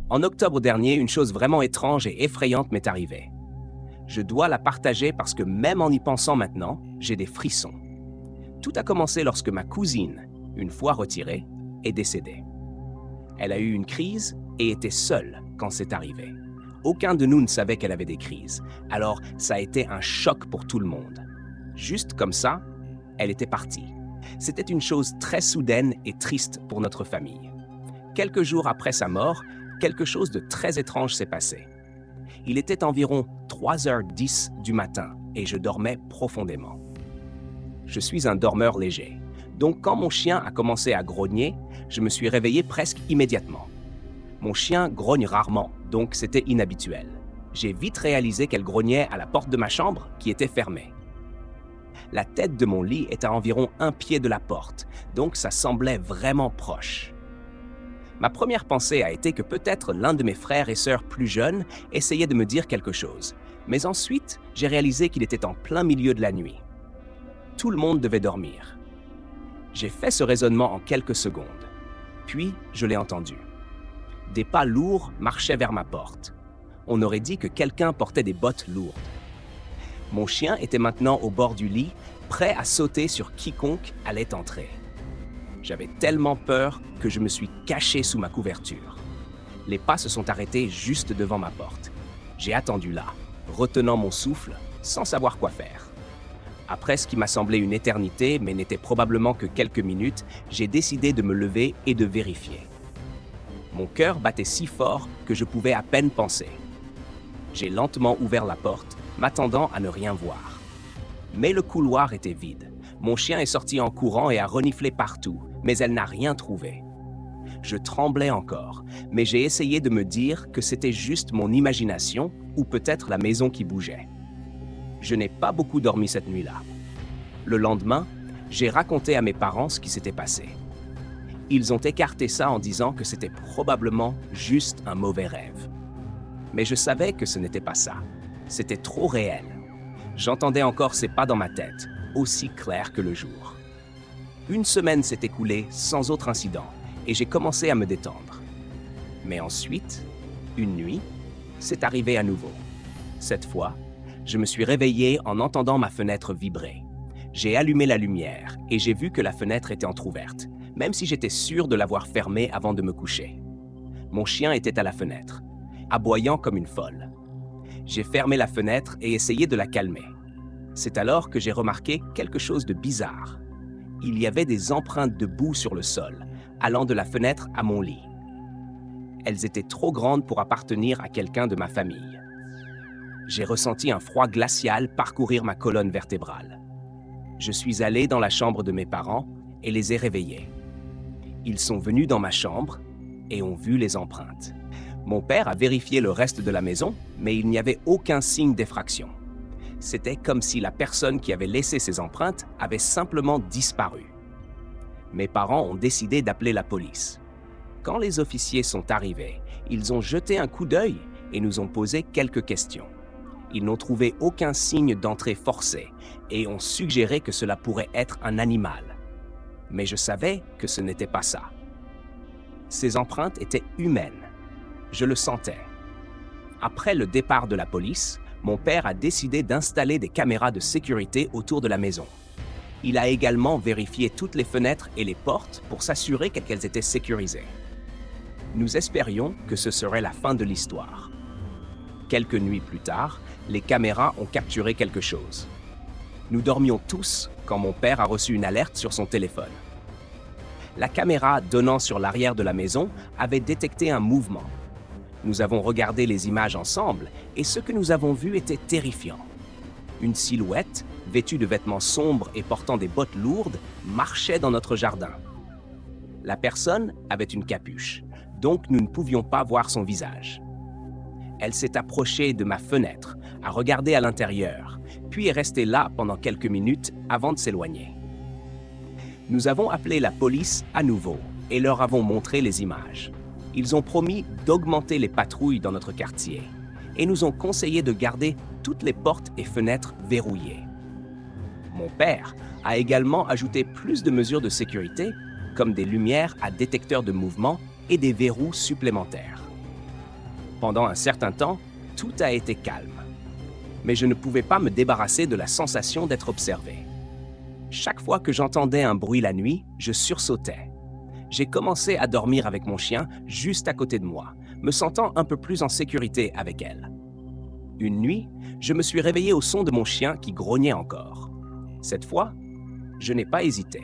En octobre dernier, une chose vraiment étrange et effrayante m'est arrivée. Je dois la partager parce que même en y pensant maintenant, j'ai des frissons. Tout a commencé lorsque ma cousine, une fois retirée, est décédée. Elle a eu une crise et était seule quand c'est arrivé. Aucun de nous ne savait qu'elle avait des crises, alors ça a été un choc pour tout le monde. Juste comme ça, elle était partie. C'était une chose très soudaine et triste pour notre famille. Quelques jours après sa mort, quelque chose de très étrange s'est passé. Il était environ 3h10 du matin et je dormais profondément. Je suis un dormeur léger, donc quand mon chien a commencé à grogner, je me suis réveillé presque immédiatement. Mon chien grogne rarement, donc c'était inhabituel. J'ai vite réalisé qu'elle grognait à la porte de ma chambre qui était fermée. La tête de mon lit est à environ 1 pied de la porte, donc ça semblait vraiment proche. Ma première pensée a été que peut-être l'un de mes frères et sœurs plus jeunes essayait de me dire quelque chose, mais ensuite j'ai réalisé qu'il était en plein milieu de la nuit. Tout le monde devait dormir. J'ai fait ce raisonnement en quelques secondes, puis je l'ai entendu. Des pas lourds marchaient vers ma porte. On aurait dit que quelqu'un portait des bottes lourdes. Mon chien était maintenant au bord du lit, prêt à sauter sur quiconque allait entrer. J'avais tellement peur que je me suis caché sous ma couverture. Les pas se sont arrêtés juste devant ma porte. J'ai attendu là, retenant mon souffle, sans savoir quoi faire. Après ce qui m'a semblé une éternité, mais n'était probablement que quelques minutes, j'ai décidé de me lever et de vérifier. Mon cœur battait si fort que je pouvais à peine penser. J'ai lentement ouvert la porte, m'attendant à ne rien voir. Mais le couloir était vide. Mon chien est sorti en courant et a reniflé partout, mais elle n'a rien trouvé. Je tremblais encore, mais j'ai essayé de me dire que c'était juste mon imagination ou peut-être la maison qui bougeait. Je n'ai pas beaucoup dormi cette nuit-là. Le lendemain, j'ai raconté à mes parents ce qui s'était passé. Ils ont écarté ça en disant que c'était probablement juste un mauvais rêve. Mais je savais que ce n'était pas ça. C'était trop réel. J'entendais encore ces pas dans ma tête, aussi clair que le jour. Une semaine s'est écoulée sans autre incident et j'ai commencé à me détendre. Mais ensuite, une nuit, c'est arrivé à nouveau. Cette fois, je me suis réveillé en entendant ma fenêtre vibrer. J'ai allumé la lumière et j'ai vu que la fenêtre était entr'ouverte, même si j'étais sûr de l'avoir fermée avant de me coucher. Mon chien était à la fenêtre, aboyant comme une folle. J'ai fermé la fenêtre et essayé de la calmer. C'est alors que j'ai remarqué quelque chose de bizarre. Il y avait des empreintes de boue sur le sol, allant de la fenêtre à mon lit. Elles étaient trop grandes pour appartenir à quelqu'un de ma famille. J'ai ressenti un froid glacial parcourir ma colonne vertébrale. Je suis allé dans la chambre de mes parents et les ai réveillés. Ils sont venus dans ma chambre et ont vu les empreintes. Mon père a vérifié le reste de la maison, mais il n'y avait aucun signe d'effraction. C'était comme si la personne qui avait laissé ces empreintes avait simplement disparu. Mes parents ont décidé d'appeler la police. Quand les officiers sont arrivés, ils ont jeté un coup d'œil et nous ont posé quelques questions. Ils n'ont trouvé aucun signe d'entrée forcée et ont suggéré que cela pourrait être un animal. Mais je savais que ce n'était pas ça. Ces empreintes étaient humaines. Je le sentais. Après le départ de la police, mon père a décidé d'installer des caméras de sécurité autour de la maison. Il a également vérifié toutes les fenêtres et les portes pour s'assurer qu'elles étaient sécurisées. Nous espérions que ce serait la fin de l'histoire. Quelques nuits plus tard, les caméras ont capturé quelque chose. Nous dormions tous quand mon père a reçu une alerte sur son téléphone. La caméra donnant sur l'arrière de la maison avait détecté un mouvement. Nous avons regardé les images ensemble et ce que nous avons vu était terrifiant. Une silhouette, vêtue de vêtements sombres et portant des bottes lourdes, marchait dans notre jardin. La personne avait une capuche, donc nous ne pouvions pas voir son visage. Elle s'est approchée de ma fenêtre, a regardé à l'intérieur, puis est restée là pendant quelques minutes avant de s'éloigner. Nous avons appelé la police à nouveau et leur avons montré les images. Ils ont promis d'augmenter les patrouilles dans notre quartier et nous ont conseillé de garder toutes les portes et fenêtres verrouillées. Mon père a également ajouté plus de mesures de sécurité, comme des lumières à détecteur de mouvement et des verrous supplémentaires. Pendant un certain temps, tout a été calme. Mais je ne pouvais pas me débarrasser de la sensation d'être observé. Chaque fois que j'entendais un bruit la nuit, je sursautais. J'ai commencé à dormir avec mon chien juste à côté de moi, me sentant un peu plus en sécurité avec elle. Une nuit, je me suis réveillé au son de mon chien qui grognait encore. Cette fois, je n'ai pas hésité.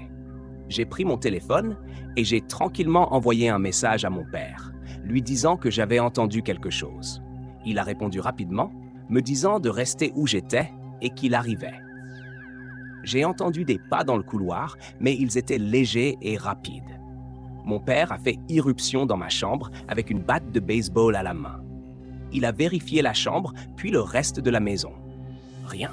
J'ai pris mon téléphone et j'ai tranquillement envoyé un message à mon père, lui disant que j'avais entendu quelque chose. Il a répondu rapidement, me disant de rester où j'étais et qu'il arrivait. J'ai entendu des pas dans le couloir, mais ils étaient légers et rapides. Mon père a fait irruption dans ma chambre avec une batte de baseball à la main. Il a vérifié la chambre, puis le reste de la maison. Rien.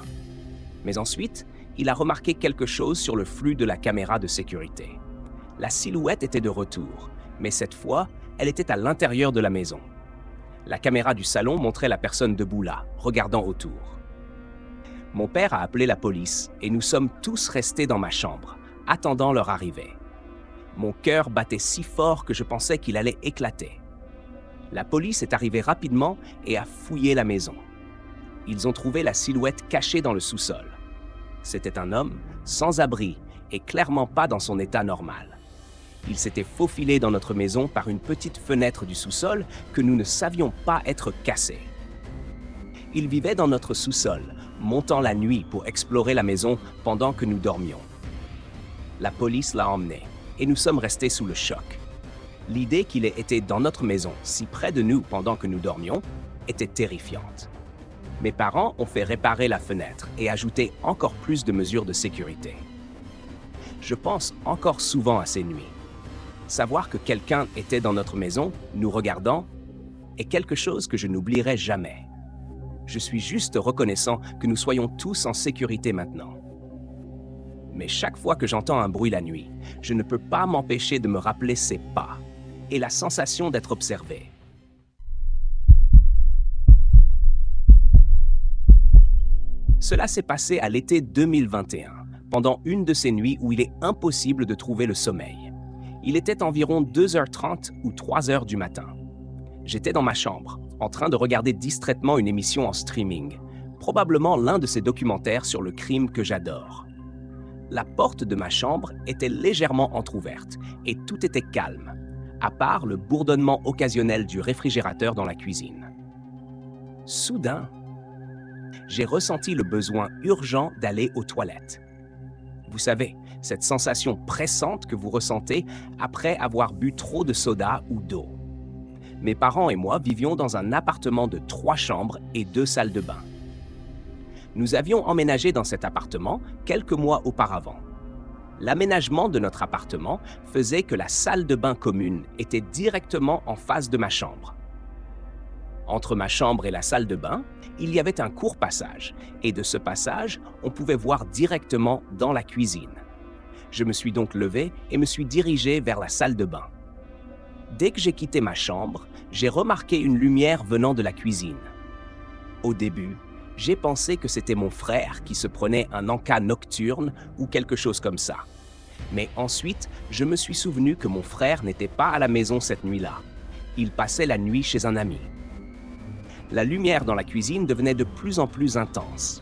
Mais ensuite, il a remarqué quelque chose sur le flux de la caméra de sécurité. La silhouette était de retour, mais cette fois, elle était à l'intérieur de la maison. La caméra du salon montrait la personne debout là, regardant autour. Mon père a appelé la police et nous sommes tous restés dans ma chambre, attendant leur arrivée. Mon cœur battait si fort que je pensais qu'il allait éclater. La police est arrivée rapidement et a fouillé la maison. Ils ont trouvé la silhouette cachée dans le sous-sol. C'était un homme sans abri et clairement pas dans son état normal. Il s'était faufilé dans notre maison par une petite fenêtre du sous-sol que nous ne savions pas être cassée. Il vivait dans notre sous-sol, montant la nuit pour explorer la maison pendant que nous dormions. La police l'a emmené et nous sommes restés sous le choc. L'idée qu'il ait été dans notre maison, si près de nous pendant que nous dormions, était terrifiante. Mes parents ont fait réparer la fenêtre et ajouter encore plus de mesures de sécurité. Je pense encore souvent à ces nuits. Savoir que quelqu'un était dans notre maison, nous regardant, est quelque chose que je n'oublierai jamais. Je suis juste reconnaissant que nous soyons tous en sécurité maintenant. Mais chaque fois que j'entends un bruit la nuit, je ne peux pas m'empêcher de me rappeler ces pas et la sensation d'être observé. Cela s'est passé à l'été 2021, pendant une de ces nuits où il est impossible de trouver le sommeil. Il était environ 2h30 ou 3h du matin. J'étais dans ma chambre, en train de regarder distraitement une émission en streaming, probablement l'un de ces documentaires sur le crime que j'adore. La porte de ma chambre était légèrement entrouverte et tout était calme, à part le bourdonnement occasionnel du réfrigérateur dans la cuisine. Soudain, j'ai ressenti le besoin urgent d'aller aux toilettes. Vous savez, cette sensation pressante que vous ressentez après avoir bu trop de soda ou d'eau. Mes parents et moi vivions dans un appartement de 3 chambres et 2 salles de bain. Nous avions emménagé dans cet appartement quelques mois auparavant. L'aménagement de notre appartement faisait que la salle de bain commune était directement en face de ma chambre. Entre ma chambre et la salle de bain, il y avait un court passage, et de ce passage, on pouvait voir directement dans la cuisine. Je me suis donc levé et me suis dirigé vers la salle de bain. Dès que j'ai quitté ma chambre, j'ai remarqué une lumière venant de la cuisine. Au début, j'ai pensé que c'était mon frère qui se prenait un encas nocturne ou quelque chose comme ça. Mais ensuite, je me suis souvenu que mon frère n'était pas à la maison cette nuit-là. Il passait la nuit chez un ami. La lumière dans la cuisine devenait de plus en plus intense.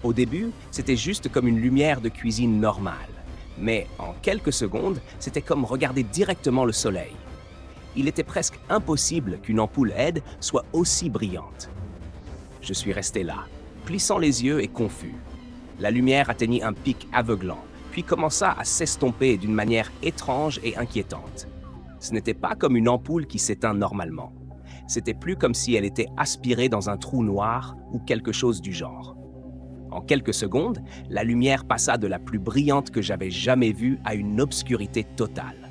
Au début, c'était juste comme une lumière de cuisine normale. Mais en quelques secondes, c'était comme regarder directement le soleil. Il était presque impossible qu'une ampoule LED soit aussi brillante. Je suis resté là, plissant les yeux et confus. La lumière atteignit un pic aveuglant, puis commença à s'estomper d'une manière étrange et inquiétante. Ce n'était pas comme une ampoule qui s'éteint normalement. C'était plus comme si elle était aspirée dans un trou noir ou quelque chose du genre. En quelques secondes, la lumière passa de la plus brillante que j'avais jamais vue à une obscurité totale.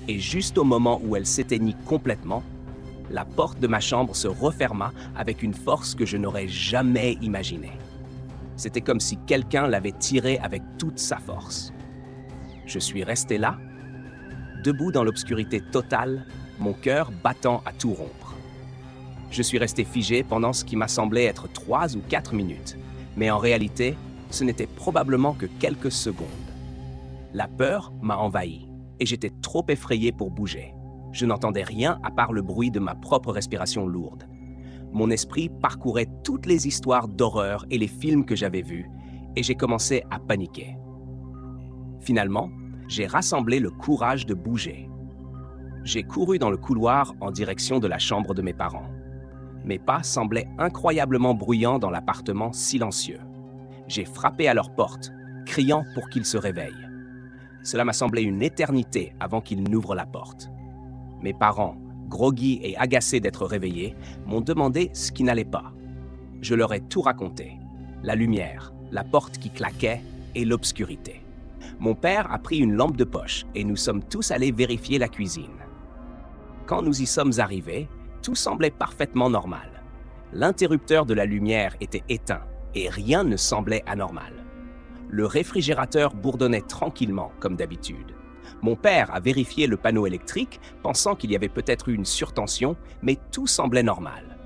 Et juste au moment où elle s'éteignit complètement, la porte de ma chambre se referma avec une force que je n'aurais jamais imaginée. C'était comme si quelqu'un l'avait tirée avec toute sa force. Je suis resté là, debout dans l'obscurité totale, mon cœur battant à tout rompre. Je suis resté figé pendant ce qui m'a semblé être 3 ou 4 minutes, mais en réalité, ce n'était probablement que quelques secondes. La peur m'a envahi et j'étais trop effrayé pour bouger. Je n'entendais rien à part le bruit de ma propre respiration lourde. Mon esprit parcourait toutes les histoires d'horreur et les films que j'avais vus, et j'ai commencé à paniquer. Finalement, j'ai rassemblé le courage de bouger. J'ai couru dans le couloir en direction de la chambre de mes parents. Mes pas semblaient incroyablement bruyants dans l'appartement silencieux. J'ai frappé à leur porte, criant pour qu'ils se réveillent. Cela m'a semblé une éternité avant qu'ils n'ouvrent la porte. Mes parents, groggy et agacés d'être réveillés, m'ont demandé ce qui n'allait pas. Je leur ai tout raconté. La lumière, la porte qui claquait et l'obscurité. Mon père a pris une lampe de poche et nous sommes tous allés vérifier la cuisine. Quand nous y sommes arrivés, tout semblait parfaitement normal. L'interrupteur de la lumière était éteint et rien ne semblait anormal. Le réfrigérateur bourdonnait tranquillement, comme d'habitude. Mon père a vérifié le panneau électrique, pensant qu'il y avait peut-être eu une surtension, mais tout semblait normal.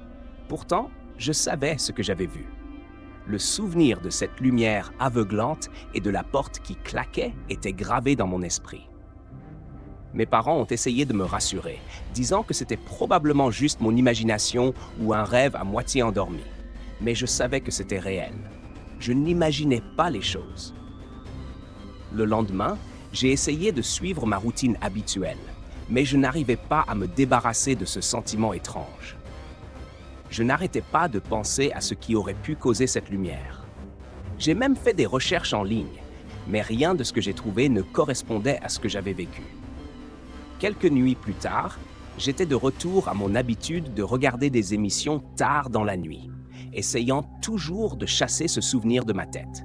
Pourtant, je savais ce que j'avais vu. Le souvenir de cette lumière aveuglante et de la porte qui claquait était gravé dans mon esprit. Mes parents ont essayé de me rassurer, disant que c'était probablement juste mon imagination ou un rêve à moitié endormi. Mais je savais que c'était réel. Je n'imaginais pas les choses. Le lendemain, j'ai essayé de suivre ma routine habituelle, mais je n'arrivais pas à me débarrasser de ce sentiment étrange. Je n'arrêtais pas de penser à ce qui aurait pu causer cette lumière. J'ai même fait des recherches en ligne, mais rien de ce que j'ai trouvé ne correspondait à ce que j'avais vécu. Quelques nuits plus tard, j'étais de retour à mon habitude de regarder des émissions tard dans la nuit, essayant toujours de chasser ce souvenir de ma tête.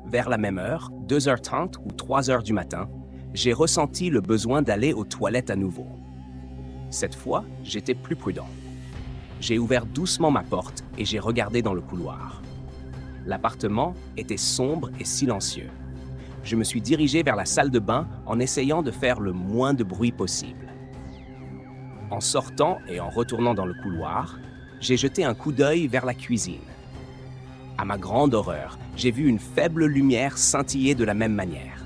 Vers la même heure, 2h30 ou 3h du matin, j'ai ressenti le besoin d'aller aux toilettes à nouveau. Cette fois, j'étais plus prudent. J'ai ouvert doucement ma porte et j'ai regardé dans le couloir. L'appartement était sombre et silencieux. Je me suis dirigé vers la salle de bain en essayant de faire le moins de bruit possible. En sortant et en retournant dans le couloir, j'ai jeté un coup d'œil vers la cuisine. À ma grande horreur, j'ai vu une faible lumière scintiller de la même manière.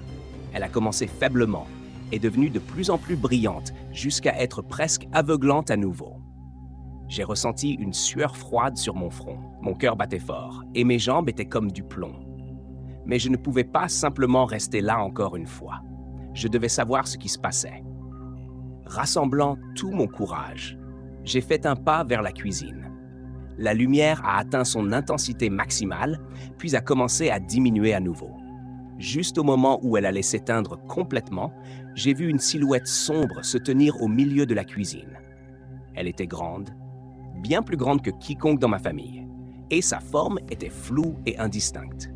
Elle a commencé faiblement, est devenue de plus en plus brillante jusqu'à être presque aveuglante à nouveau. J'ai ressenti une sueur froide sur mon front. Mon cœur battait fort et mes jambes étaient comme du plomb. Mais je ne pouvais pas simplement rester là encore une fois. Je devais savoir ce qui se passait. Rassemblant tout mon courage, j'ai fait un pas vers la cuisine. La lumière a atteint son intensité maximale, puis a commencé à diminuer à nouveau. Juste au moment où elle allait s'éteindre complètement, j'ai vu une silhouette sombre se tenir au milieu de la cuisine. Elle était grande, bien plus grande que quiconque dans ma famille, et sa forme était floue et indistincte.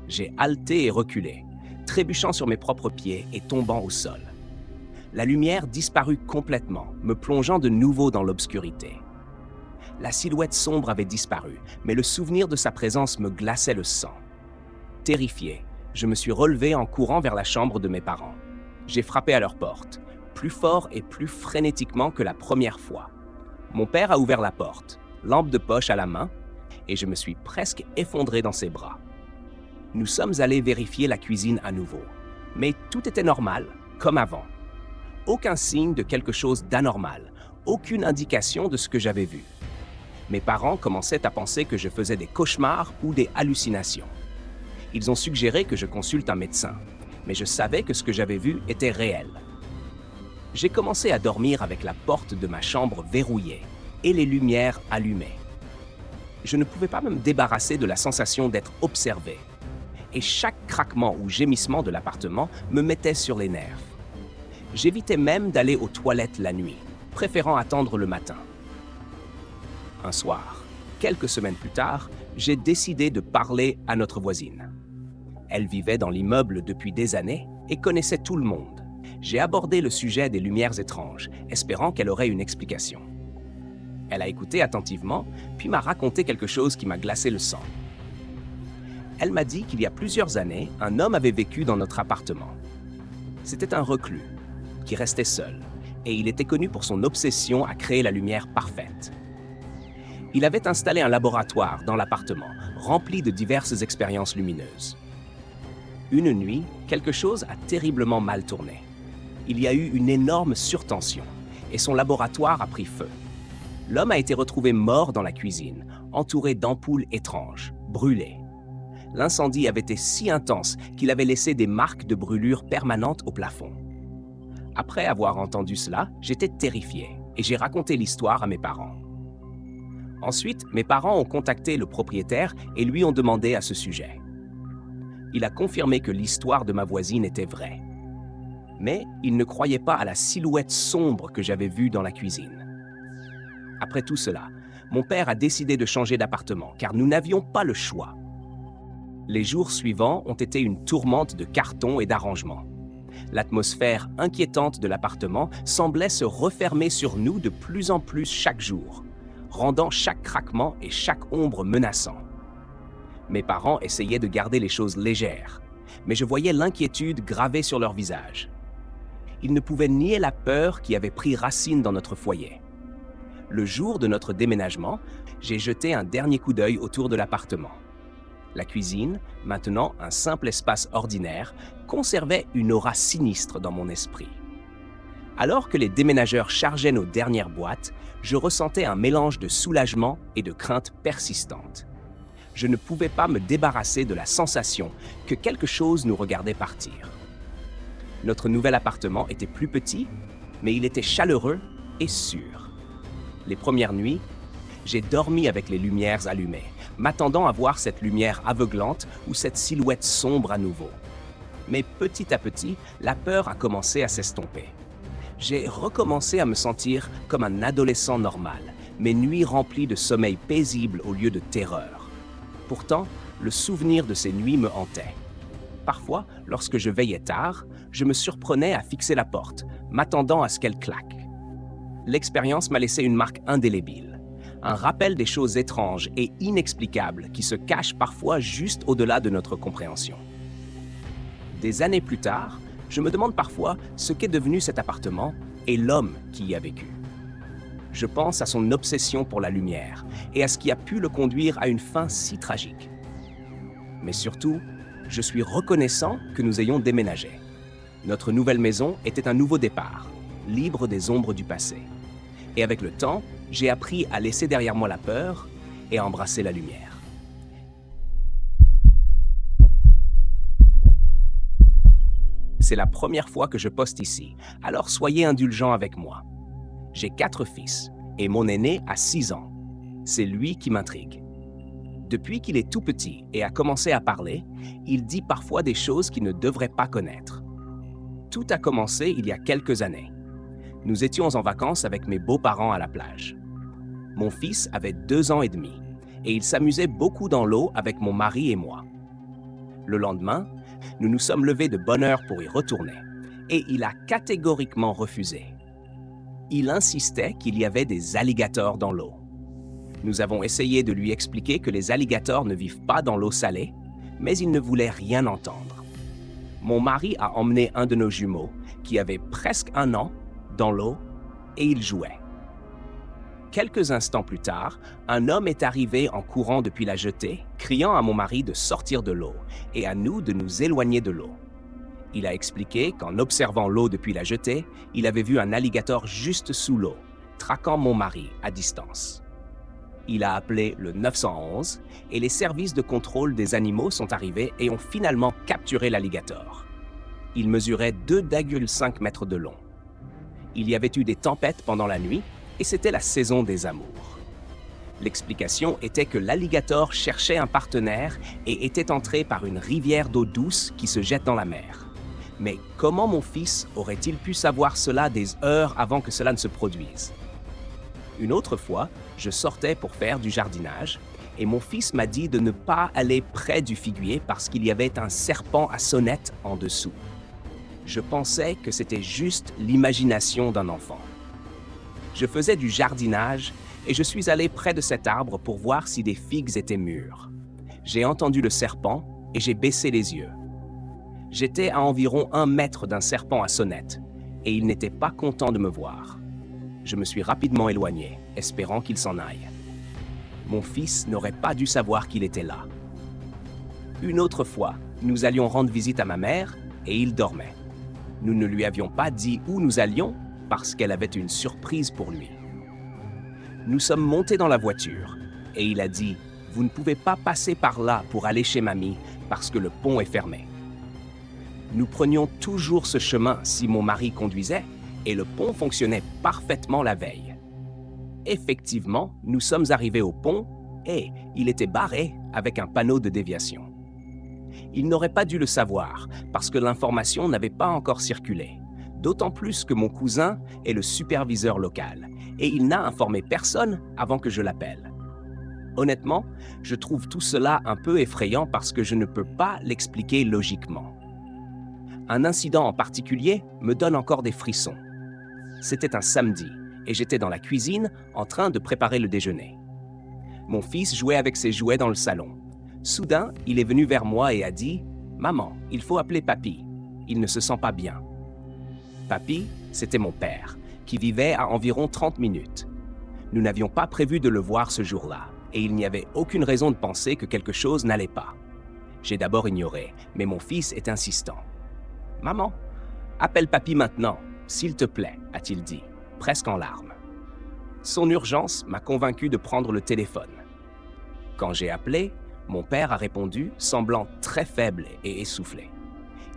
J'ai haleté et reculé, trébuchant sur mes propres pieds et tombant au sol. La lumière disparut complètement, me plongeant de nouveau dans l'obscurité. La silhouette sombre avait disparu, mais le souvenir de sa présence me glaçait le sang. Terrifié, je me suis relevé en courant vers la chambre de mes parents. J'ai frappé à leur porte, plus fort et plus frénétiquement que la première fois. Mon père a ouvert la porte, lampe de poche à la main, et je me suis presque effondré dans ses bras. Nous sommes allés vérifier la cuisine à nouveau, mais tout était normal, comme avant. Aucun signe de quelque chose d'anormal, aucune indication de ce que j'avais vu. Mes parents commençaient à penser que je faisais des cauchemars ou des hallucinations. Ils ont suggéré que je consulte un médecin, mais je savais que ce que j'avais vu était réel. J'ai commencé à dormir avec la porte de ma chambre verrouillée et les lumières allumées. Je ne pouvais pas me débarrasser de la sensation d'être observé, et chaque craquement ou gémissement de l'appartement me mettait sur les nerfs. J'évitais même d'aller aux toilettes la nuit, préférant attendre le matin. Un soir, quelques semaines plus tard, j'ai décidé de parler à notre voisine. Elle vivait dans l'immeuble depuis des années et connaissait tout le monde. J'ai abordé le sujet des lumières étranges, espérant qu'elle aurait une explication. Elle a écouté attentivement, puis m'a raconté quelque chose qui m'a glacé le sang. Elle m'a dit qu'il y a plusieurs années, un homme avait vécu dans notre appartement. C'était un reclus, qui restait seul, et il était connu pour son obsession à créer la lumière parfaite. Il avait installé un laboratoire dans l'appartement, rempli de diverses expériences lumineuses. Une nuit, quelque chose a terriblement mal tourné. Il y a eu une énorme surtension, et son laboratoire a pris feu. L'homme a été retrouvé mort dans la cuisine, entouré d'ampoules étranges, brûlées. L'incendie avait été si intense qu'il avait laissé des marques de brûlure permanentes au plafond. Après avoir entendu cela, j'étais terrifié et j'ai raconté l'histoire à mes parents. Ensuite, mes parents ont contacté le propriétaire et lui ont demandé à ce sujet. Il a confirmé que l'histoire de ma voisine était vraie. Mais il ne croyait pas à la silhouette sombre que j'avais vue dans la cuisine. Après tout cela, mon père a décidé de changer d'appartement car nous n'avions pas le choix. Les jours suivants ont été une tourmente de cartons et d'arrangements. L'atmosphère inquiétante de l'appartement semblait se refermer sur nous de plus en plus chaque jour, rendant chaque craquement et chaque ombre menaçant. Mes parents essayaient de garder les choses légères, mais je voyais l'inquiétude gravée sur leur visage. Ils ne pouvaient nier la peur qui avait pris racine dans notre foyer. Le jour de notre déménagement, j'ai jeté un dernier coup d'œil autour de l'appartement. La cuisine, maintenant un simple espace ordinaire, conservait une aura sinistre dans mon esprit. Alors que les déménageurs chargeaient nos dernières boîtes, je ressentais un mélange de soulagement et de crainte persistante. Je ne pouvais pas me débarrasser de la sensation que quelque chose nous regardait partir. Notre nouvel appartement était plus petit, mais il était chaleureux et sûr. Les premières nuits, j'ai dormi avec les lumières allumées, m'attendant à voir cette lumière aveuglante ou cette silhouette sombre à nouveau. Mais petit à petit, la peur a commencé à s'estomper. J'ai recommencé à me sentir comme un adolescent normal, mes nuits remplies de sommeil paisible au lieu de terreur. Pourtant, le souvenir de ces nuits me hantait. Parfois, lorsque je veillais tard, je me surprenais à fixer la porte, m'attendant à ce qu'elle claque. L'expérience m'a laissé une marque indélébile, un rappel des choses étranges et inexplicables qui se cachent parfois juste au-delà de notre compréhension. Des années plus tard, je me demande parfois ce qu'est devenu cet appartement et l'homme qui y a vécu. Je pense à son obsession pour la lumière et à ce qui a pu le conduire à une fin si tragique. Mais surtout, je suis reconnaissant que nous ayons déménagé. Notre nouvelle maison était un nouveau départ, libre des ombres du passé. Et avec le temps, j'ai appris à laisser derrière moi la peur et à embrasser la lumière. C'est la première fois que je poste ici, alors soyez indulgents avec moi. J'ai 4 fils et mon aîné a 6 ans. C'est lui qui m'intrigue. Depuis qu'il est tout petit et a commencé à parler, il dit parfois des choses qu'il ne devrait pas connaître. Tout a commencé il y a quelques années. Nous étions en vacances avec mes beaux-parents à la plage. Mon fils avait 2 ans et demi et il s'amusait beaucoup dans l'eau avec mon mari et moi. Le lendemain, nous nous sommes levés de bonne heure pour y retourner et il a catégoriquement refusé. Il insistait qu'il y avait des alligators dans l'eau. Nous avons essayé de lui expliquer que les alligators ne vivent pas dans l'eau salée, mais il ne voulait rien entendre. Mon mari a emmené un de nos jumeaux, qui avait presque 1 an, dans l'eau, et il jouait. Quelques instants plus tard, un homme est arrivé en courant depuis la jetée, criant à mon mari de sortir de l'eau et à nous de nous éloigner de l'eau. Il a expliqué qu'en observant l'eau depuis la jetée, il avait vu un alligator juste sous l'eau, traquant mon mari à distance. Il a appelé le 911 et les services de contrôle des animaux sont arrivés et ont finalement capturé l'alligator. Il mesurait 2,5 mètres de long. Il y avait eu des tempêtes pendant la nuit et c'était la saison des amours. L'explication était que l'alligator cherchait un partenaire et était entré par une rivière d'eau douce qui se jette dans la mer. Mais comment mon fils aurait-il pu savoir cela des heures avant que cela ne se produise? Une autre fois, je sortais pour faire du jardinage et mon fils m'a dit de ne pas aller près du figuier parce qu'il y avait un serpent à sonnette en dessous. Je pensais que c'était juste l'imagination d'un enfant. Je faisais du jardinage et je suis allé près de cet arbre pour voir si des figues étaient mûres. J'ai entendu le serpent et j'ai baissé les yeux. J'étais à environ 1 mètre d'un serpent à sonnette et il n'était pas content de me voir. Je me suis rapidement éloigné, espérant qu'il s'en aille. Mon fils n'aurait pas dû savoir qu'il était là. Une autre fois, nous allions rendre visite à ma mère et il dormait. Nous ne lui avions pas dit où nous allions, parce qu'elle avait une surprise pour lui. Nous sommes montés dans la voiture et il a dit « Vous ne pouvez pas passer par là pour aller chez mamie parce que le pont est fermé. » Nous prenions toujours ce chemin si mon mari conduisait et le pont fonctionnait parfaitement la veille. Effectivement, nous sommes arrivés au pont et il était barré avec un panneau de déviation. Il n'aurait pas dû le savoir parce que l'information n'avait pas encore circulé, d'autant plus que mon cousin est le superviseur local et il n'a informé personne avant que je l'appelle. Honnêtement, je trouve tout cela un peu effrayant parce que je ne peux pas l'expliquer logiquement. Un incident en particulier me donne encore des frissons. C'était un samedi et j'étais dans la cuisine en train de préparer le déjeuner. Mon fils jouait avec ses jouets dans le salon. Soudain, il est venu vers moi et a dit « Maman, il faut appeler Papy. Il ne se sent pas bien. » Papy, c'était mon père, qui vivait à environ 30 minutes. Nous n'avions pas prévu de le voir ce jour-là, et il n'y avait aucune raison de penser que quelque chose n'allait pas. J'ai d'abord ignoré, mais mon fils est insistant. « Maman, appelle Papy maintenant, s'il te plaît, a-t-il dit, presque en larmes. Son urgence m'a convaincu de prendre le téléphone. Quand j'ai appelé, mon père a répondu, semblant très faible et essoufflé.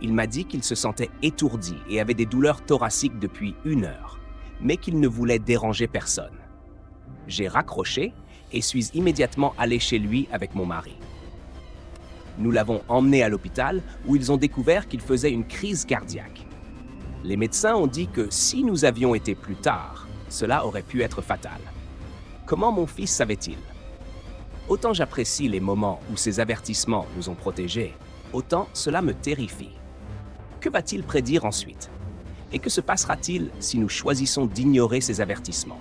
Il m'a dit qu'il se sentait étourdi et avait des douleurs thoraciques depuis 1 heure, mais qu'il ne voulait déranger personne. J'ai raccroché et suis immédiatement allé chez lui avec mon mari. Nous l'avons emmené à l'hôpital où ils ont découvert qu'il faisait une crise cardiaque. Les médecins ont dit que si nous avions été plus tard, cela aurait pu être fatal. Comment mon fils savait-il? Autant j'apprécie les moments où ces avertissements nous ont protégés, autant cela me terrifie. Que va-t-il prédire ensuite? Et que se passera-t-il si nous choisissons d'ignorer ces avertissements?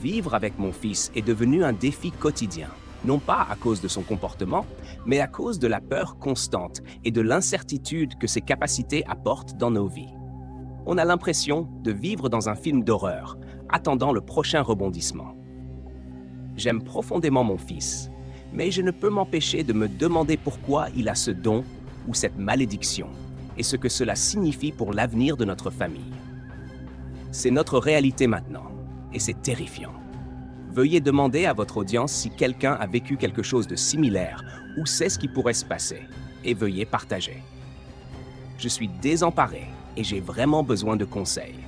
Vivre avec mon fils est devenu un défi quotidien, non pas à cause de son comportement, mais à cause de la peur constante et de l'incertitude que ses capacités apportent dans nos vies. On a l'impression de vivre dans un film d'horreur, attendant le prochain rebondissement. J'aime profondément mon fils, mais je ne peux m'empêcher de me demander pourquoi il a ce don ou cette malédiction et ce que cela signifie pour l'avenir de notre famille. C'est notre réalité maintenant, et c'est terrifiant. Veuillez demander à votre audience si quelqu'un a vécu quelque chose de similaire ou sait ce qui pourrait se passer, et veuillez partager. Je suis désemparé et j'ai vraiment besoin de conseils.